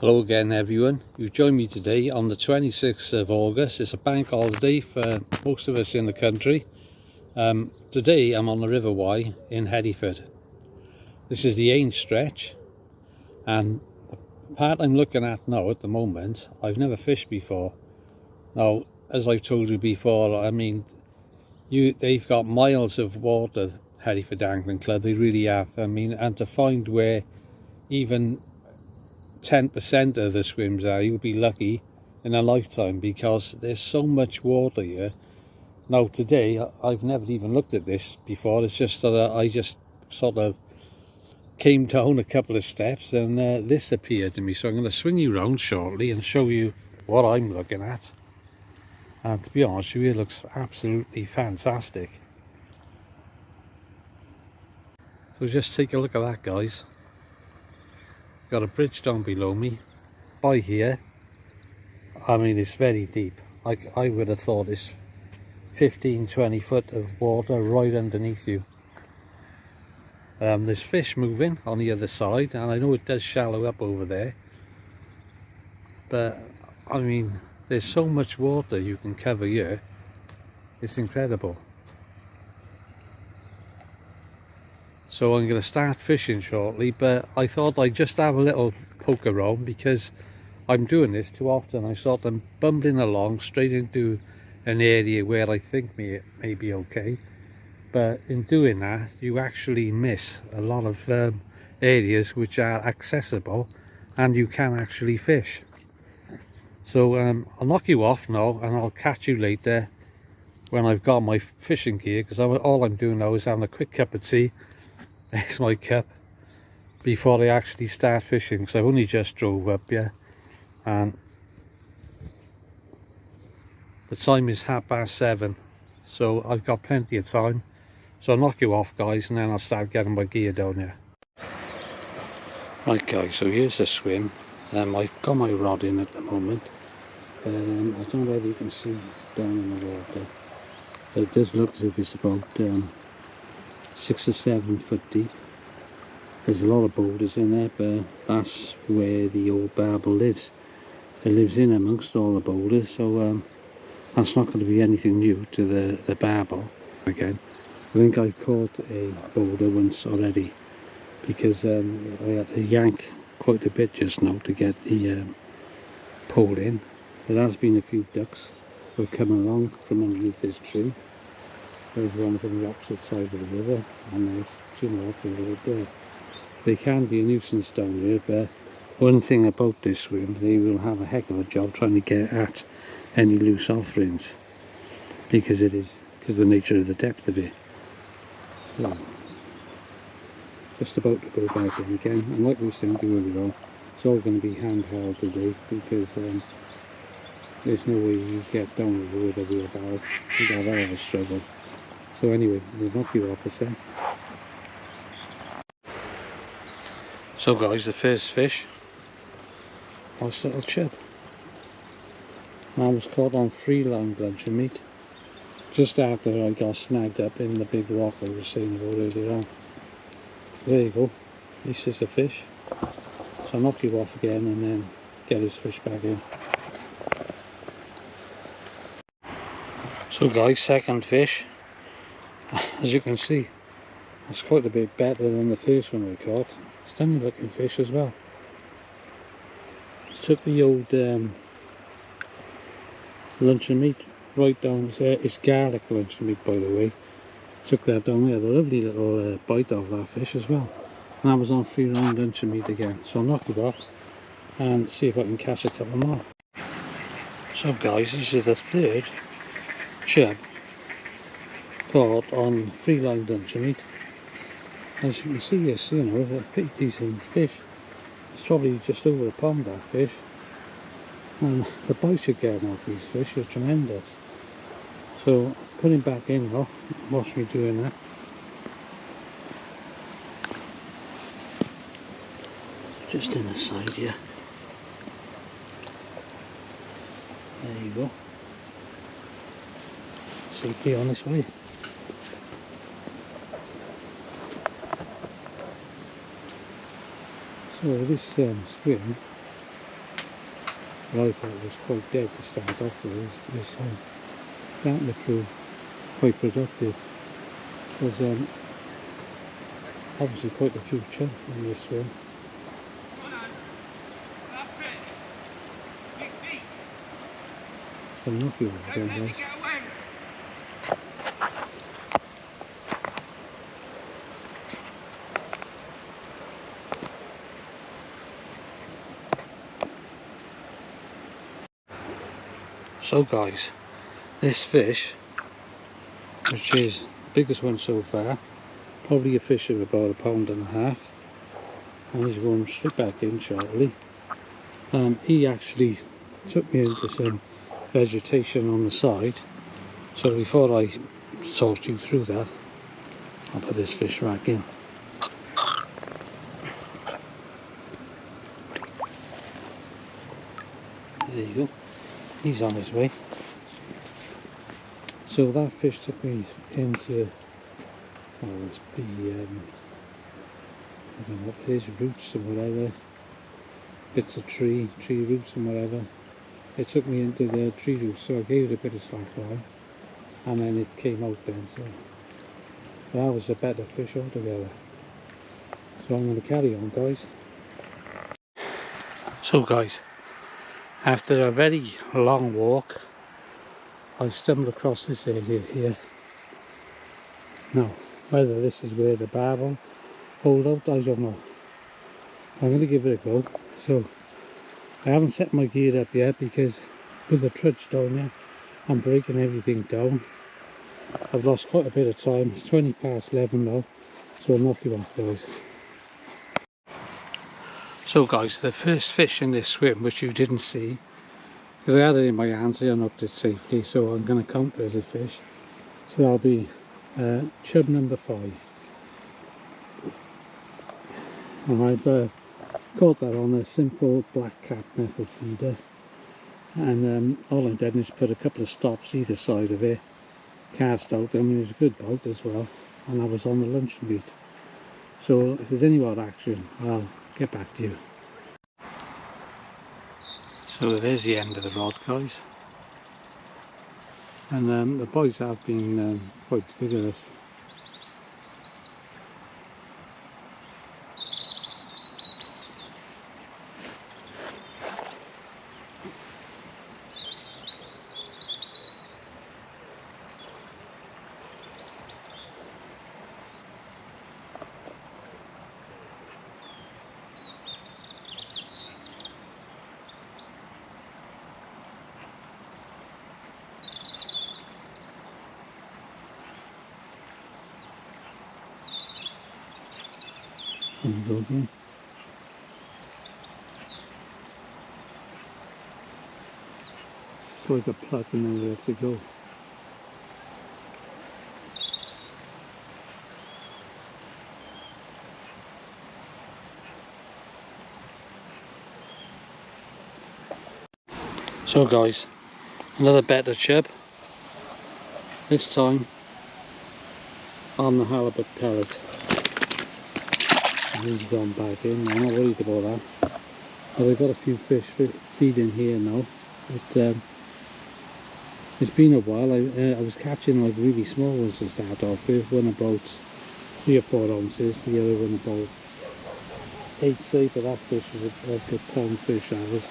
Hello again everyone. You join me today on the 26th of August. It's a bank holiday for most of us in the country. Today I'm on the River Wye in Hereford. This is the Eign stretch, and the part I'm looking at now at the moment, I've never fished before. Now, as I've told you before, I mean, they've got miles of water, Hereford Angling Club, they really have. I mean, and to find where even 10% of the swims are, you'll be lucky in a lifetime, because there's so much water here. Now today I've never even looked at this before. It's just that I just sort of came down a couple of steps and this appeared to me, so I'm going to swing you round shortly and show you what I'm looking at. And to be honest with you, it looks absolutely fantastic. So just take a look at that, guys. Got a bridge down below me. By here, I mean, it's very deep. I would have thought it's 15-20 foot of water right underneath you. There's fish moving on the other side, and I know it does shallow up over there, but I mean, there's so much water you can cover here. It's incredible. So I'm going to start fishing shortly, but I thought I'd just have a little poke around, because I'm doing this too often. I sort of bumbling along straight into an area where I think may be okay, but in doing that you actually miss a lot of areas which are accessible and you can actually fish. So I'll knock you off now and I'll catch you later when I've got my fishing gear, because all I'm doing now is having a quick cup of tea. There's my cup, before I actually start fishing, because I've only just drove up here and the time is 7:30, so I've got plenty of time. So I'll knock you off, guys, and then I'll start getting my gear down here. Right guys, so here's the swim. I've got my rod in at the moment, but I don't know whether you can see down in the water. It does look as if it's about 6 or 7 foot deep. There's a lot of boulders in there, but that's where the old barbel lives. It lives in amongst all the boulders, so that's not going to be anything new to the barbel. Again, I think I've caught a boulder once already, because I had to yank quite a bit just now to get the pole in. There has been a few ducks who have come along from underneath this tree. There's one from the opposite side of the river, and there's two more further up there. They can be a nuisance down here, but one thing about this swim, they will have a heck of a job trying to get at any loose offerings, because of the nature of the depth of it. So just about to go back in again, and like we were saying earlier on, it's all going to be handheld today, because there's no way you get down here with a wheelbarrow. You'd have a struggle. So anyway, I'll knock you off a sec. So guys, the first fish was a little chub. I was caught on 3-line luncheon meat just after I got snagged up in the big rock I was saying about earlier on. There you go, this is a fish. So I'll knock you off again and then get this fish back in. So guys, second fish. As you can see, it's quite a bit better than the first one I caught. Stunning looking fish as well. Took the old luncheon meat right down there. It's garlic luncheon meat, by the way. Took that down there. A lovely little bite of that fish as well. And I was on 3-line luncheon meat again. So I'll knock it off and see if I can catch a couple more. So guys, this is the third chub caught on 3-line luncheon meat. As you can see, it's, you know, a pretty decent fish. It's probably just over a pound, that fish. And the bites you're getting off these fish are tremendous. So put him back in now. Watch me doing that. Just in the side here. There you go. Safely on this way. So this swim but I thought it was quite dead to start off with. It's starting to prove quite productive. There's obviously quite a future in this one. So I'm not feeling again, guys. So guys, this fish, which is the biggest one so far, probably a fish of about 1.5 pounds, and he's going straight back in shortly. He actually took me into some vegetation on the side, so before I talk you through that, I'll put this fish back in. There you go, he's on his way. So that fish took me into, well, let's be, I don't know what it is, roots or whatever, bits of tree roots and whatever. It took me into the tree roots, so I gave it a bit of slack line, and then it came out then, so that was a better fish altogether. So I'm going to carry on, guys. So guys, after a very long walk, I've stumbled across this area here. Now, whether this is where the barbel hold out, I don't know. I'm going to give it a go. So I haven't set my gear up yet because with the trudge down here, I'm breaking everything down. I've lost quite a bit of time. It's 20 past 11 now, so I'll knock you off, guys. So guys, the first fish in this swim, which you didn't see, because I had it in my hands, I unhooked it safely, so I'm going to count it as a fish. So that'll be chub number 5. And I've caught that on a simple black cap method feeder, and all I've done is put a couple of stops either side of it, cast out. I mean, it was a good bite as well, and I was on the luncheon meat. So if there's any more action, I'll get back to you. So there's the end of the rod, guys, and the bites have been quite vigorous. There we go again. It's just like a pluck and then it lets it go. So guys, another better chub, this time on the halibut pellet. He's gone back in. I'm not worried about that. But I've got a few fish feeding here now. It's been a while. I was catching like really small ones to start off with. One about 3 or 4 ounces. The other one about 8, say. But that fish was a good pound fish. That was.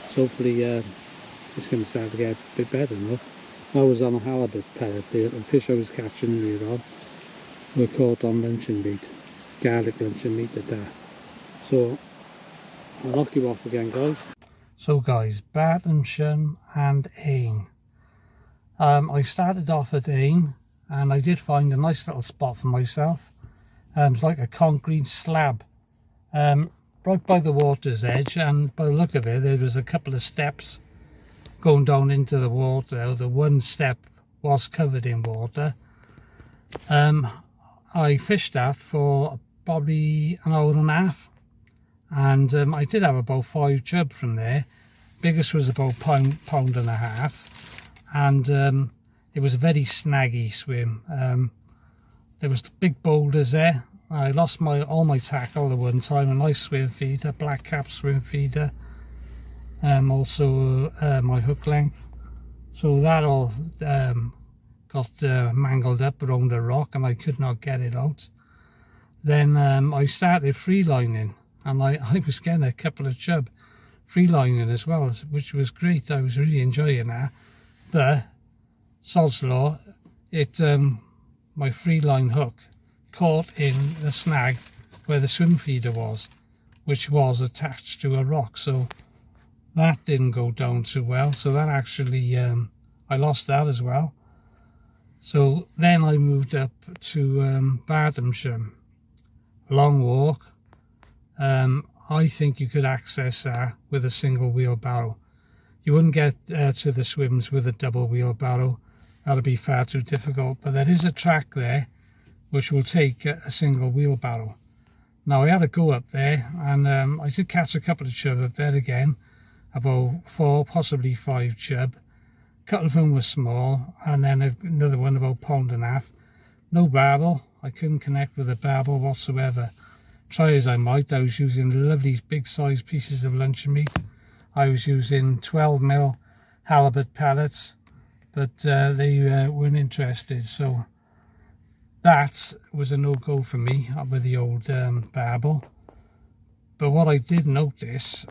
So hopefully it's going to start to get a bit better now. I was on a halibut pellet here. The fish I was catching earlier on were caught on luncheon meat. Garlic luncheon meat at that. So I'll knock you off again, guys. So guys, Bartonshire and Eign. I started off at Eign, and I did find a nice little spot for myself. It's like a concrete slab right by the water's edge, and by the look of it there was a couple of steps going down into the water. The one step was covered in water. I fished that for probably an hour and a half, and I did have about 5 chub from there. Biggest was about pound and a half, and it was a very snaggy swim. There was big boulders there. I lost all my tackle at one time. A nice swim feeder, black cap swim feeder, also my hook length. So that all got mangled up around the rock and I could not get it out. Then I started freelining, and I was getting a couple of chub freelining as well, which was great. I was really enjoying that. But sod's law, my freeline hook caught in the snag where the swim feeder was, which was attached to a rock, so that didn't go down too well. So that actually I lost that as well. So then I moved up to Bardhamshire. Long walk. I think you could access that with a single wheelbarrow. You wouldn't get to the swims with a double wheelbarrow. That'll be far too difficult, but there is a track there which will take a single wheelbarrow. Now I had to go up there, and I did catch a couple of chub up there again, about 4, possibly 5 chub. A couple of them were small, and then another one about 1.5 pounds. No barbel. I couldn't connect with a barbel whatsoever. Try as I might, I was using lovely big size pieces of luncheon meat. I was using 12mm halibut pellets, but they weren't interested, so that was a no-go for me with the old barbel. But what I did notice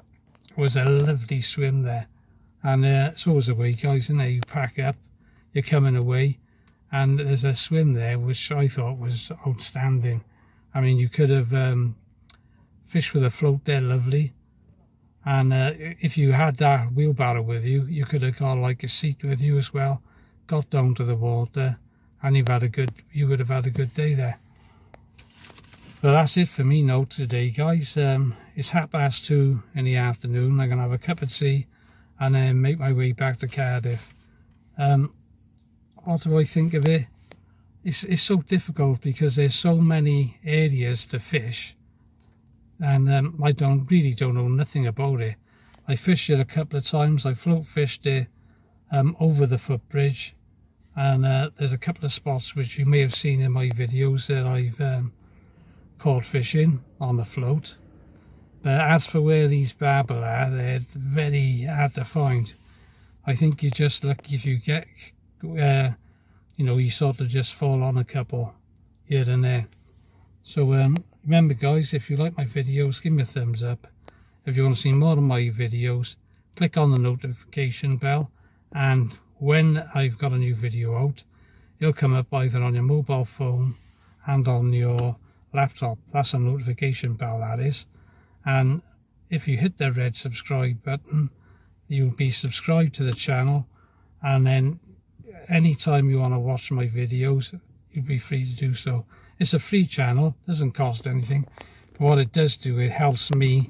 was a lovely swim there, and it's always the way, guys, isn't it? You pack up, you're coming away, and there's a swim there which I thought was outstanding. I mean, you could have fished with a float there, lovely. And if you had that wheelbarrow with you, you could have got like a seat with you as well, got down to the water, and you would have had a good day there. So that's it for me now today, guys. It's 2:30 in the afternoon. I'm gonna have a cup of tea and then make my way back to Cardiff. What do I think of it? It's so difficult because there's so many areas to fish, and I really don't know nothing about it. I fished it a couple of times. I float fished it over the footbridge, and there's a couple of spots which you may have seen in my videos that I've caught fishing on the float. But as for where these barbel are, they're very hard to find. I think you're just lucky if you get you sort of just fall on a couple here and there. So remember, guys, if you like my videos, give me a thumbs up. If you want to see more of my videos, click on the notification bell, and when I've got a new video out, it'll come up either on your mobile phone and on your laptop. That's a notification bell, that is. And if you hit the red subscribe button, you'll be subscribed to the channel, and then anytime you want to watch my videos, you'll be free to do so. It's a free channel, doesn't cost anything, but what it does do, it helps me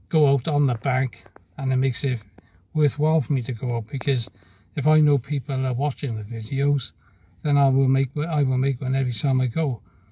go out on the bank, and it makes it worthwhile for me to go out, because if I know people are watching the videos, then I will make one every time I go.